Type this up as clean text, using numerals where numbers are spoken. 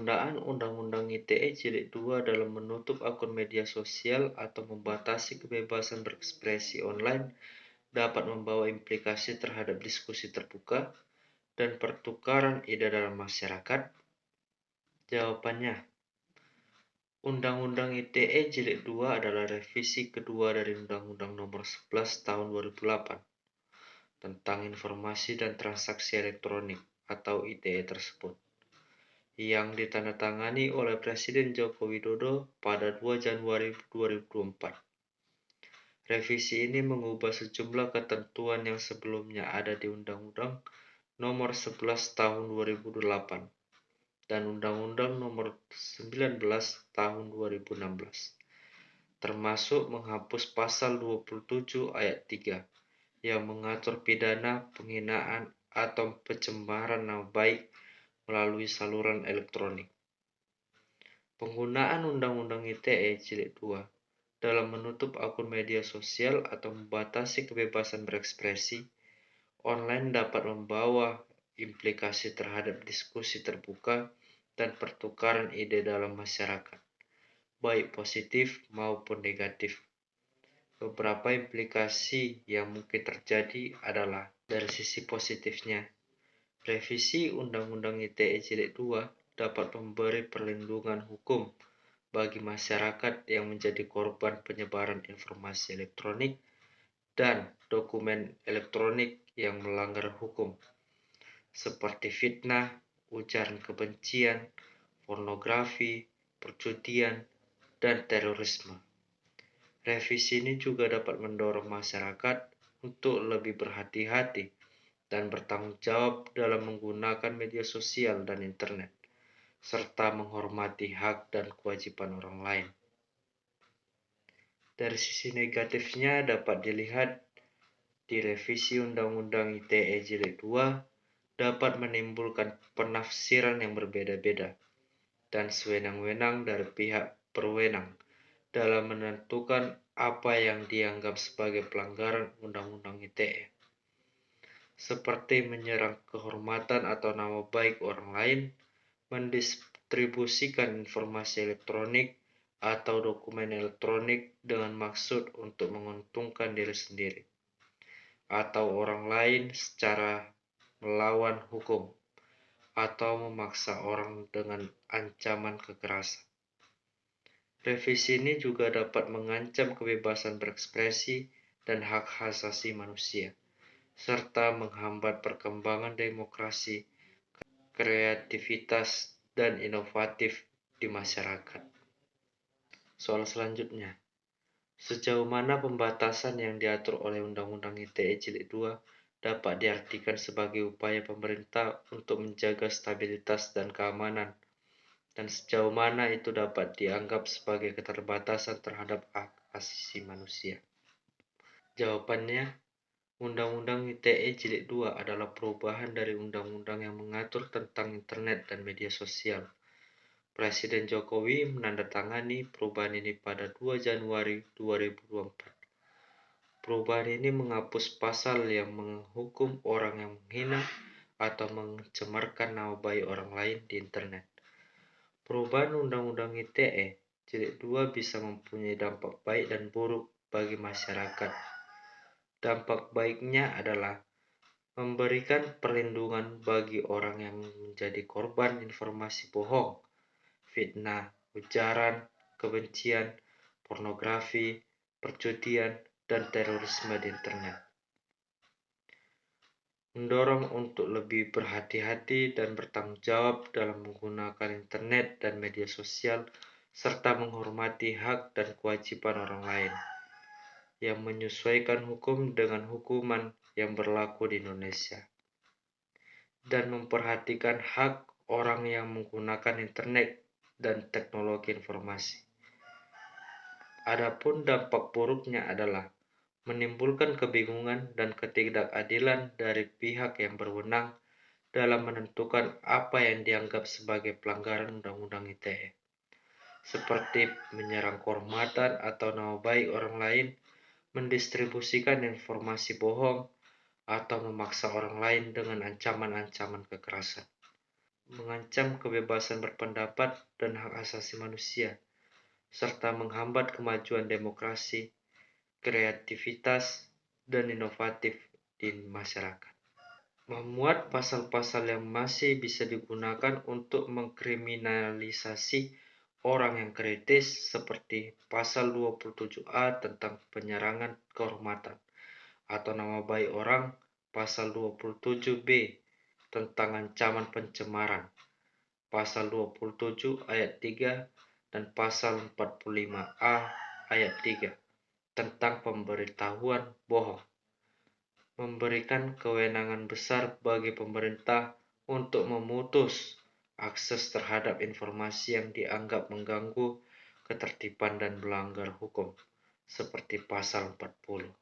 Penggunaan Undang-Undang ITE Jilid 2 dalam menutup akun media sosial atau membatasi kebebasan berekspresi online dapat membawa implikasi terhadap diskusi terbuka dan pertukaran ide dalam masyarakat? Jawabannya, Undang-Undang ITE Jilid 2 adalah revisi kedua dari Undang-Undang Nomor 11 Tahun 2008 tentang Informasi dan Transaksi Elektronik atau ITE tersebut, yang ditandatangani oleh Presiden Joko Widodo pada 2 Januari 2024. Revisi ini mengubah sejumlah ketentuan yang sebelumnya ada di Undang-Undang Nomor 11 Tahun 2008 dan Undang-Undang Nomor 19 Tahun 2016, termasuk menghapus pasal 27 ayat 3 yang mengatur pidana penghinaan atau pencemaran nama baik melalui saluran elektronik. Penggunaan Undang-Undang ITE Jilid 2 dalam menutup akun media sosial atau membatasi kebebasan berekspresi online dapat membawa implikasi terhadap diskusi terbuka dan pertukaran ide dalam masyarakat, baik positif maupun negatif. Beberapa implikasi yang mungkin terjadi adalah dari sisi positifnya. Revisi Undang-Undang ITE Jilid 2 dapat memberi perlindungan hukum bagi masyarakat yang menjadi korban penyebaran informasi elektronik dan dokumen elektronik yang melanggar hukum, seperti fitnah, ujaran kebencian, pornografi, perjudian, dan terorisme. Revisi ini juga dapat mendorong masyarakat untuk lebih berhati-hati dan bertanggung jawab dalam menggunakan media sosial dan internet, serta menghormati hak dan kewajiban orang lain. Dari sisi negatifnya dapat dilihat di revisi Undang-Undang ITE Jilid 2 dapat menimbulkan penafsiran yang berbeda-beda dan sewenang-wenang dari pihak berwenang dalam menentukan apa yang dianggap sebagai pelanggaran Undang-Undang ITE, seperti menyerang kehormatan atau nama baik orang lain, mendistribusikan informasi elektronik atau dokumen elektronik dengan maksud untuk menguntungkan diri sendiri atau orang lain secara melawan hukum, atau memaksa orang dengan ancaman kekerasan. Revisi ini juga dapat mengancam kebebasan berekspresi dan hak asasi manusia, serta menghambat perkembangan demokrasi, kreativitas, dan inovatif di masyarakat. Soal selanjutnya, sejauh mana pembatasan yang diatur oleh Undang-Undang ITE Jilid 2 dapat diartikan sebagai upaya pemerintah untuk menjaga stabilitas dan keamanan, dan sejauh mana itu dapat dianggap sebagai keterbatasan terhadap hak asasi manusia? Jawabannya, Undang-Undang ITE Jilid 2 adalah perubahan dari undang-undang yang mengatur tentang internet dan media sosial. Presiden Jokowi menandatangani perubahan ini pada 2 Januari 2024. Perubahan ini menghapus pasal yang menghukum orang yang menghina atau mencemarkan nama baik orang lain di internet. Perubahan Undang-Undang ITE Jilid 2 bisa mempunyai dampak baik dan buruk bagi masyarakat. Dampak baiknya adalah memberikan perlindungan bagi orang yang menjadi korban informasi bohong, fitnah, ujaran kebencian, pornografi, perjudian, dan terorisme di internet. Mendorong untuk lebih berhati-hati dan bertanggung jawab dalam menggunakan internet dan media sosial, serta menghormati hak dan kewajiban orang lain, yang menyesuaikan hukum dengan hukuman yang berlaku di Indonesia, dan memperhatikan hak orang yang menggunakan internet dan teknologi informasi. Adapun dampak buruknya adalah menimbulkan kebingungan dan ketidakadilan dari pihak yang berwenang dalam menentukan apa yang dianggap sebagai pelanggaran Undang-Undang ITE, seperti menyerang kehormatan atau nama baik orang lain, mendistribusikan informasi bohong, atau memaksa orang lain dengan ancaman-ancaman kekerasan. mengancam kebebasan berpendapat dan hak asasi manusia, serta menghambat kemajuan demokrasi, kreativitas, dan inovatif di masyarakat. Memuat pasal-pasal yang masih bisa digunakan untuk mengkriminalisasi orang yang kritis seperti pasal 27A tentang penyerangan kehormatan atau nama baik orang, pasal 27B tentang ancaman pencemaran, pasal 27 ayat 3 dan pasal 45A ayat 3 tentang pemberitahuan bohong, memberikan kewenangan besar bagi pemerintah untuk memutus akses terhadap informasi yang dianggap mengganggu ketertiban dan melanggar hukum, seperti pasal 40.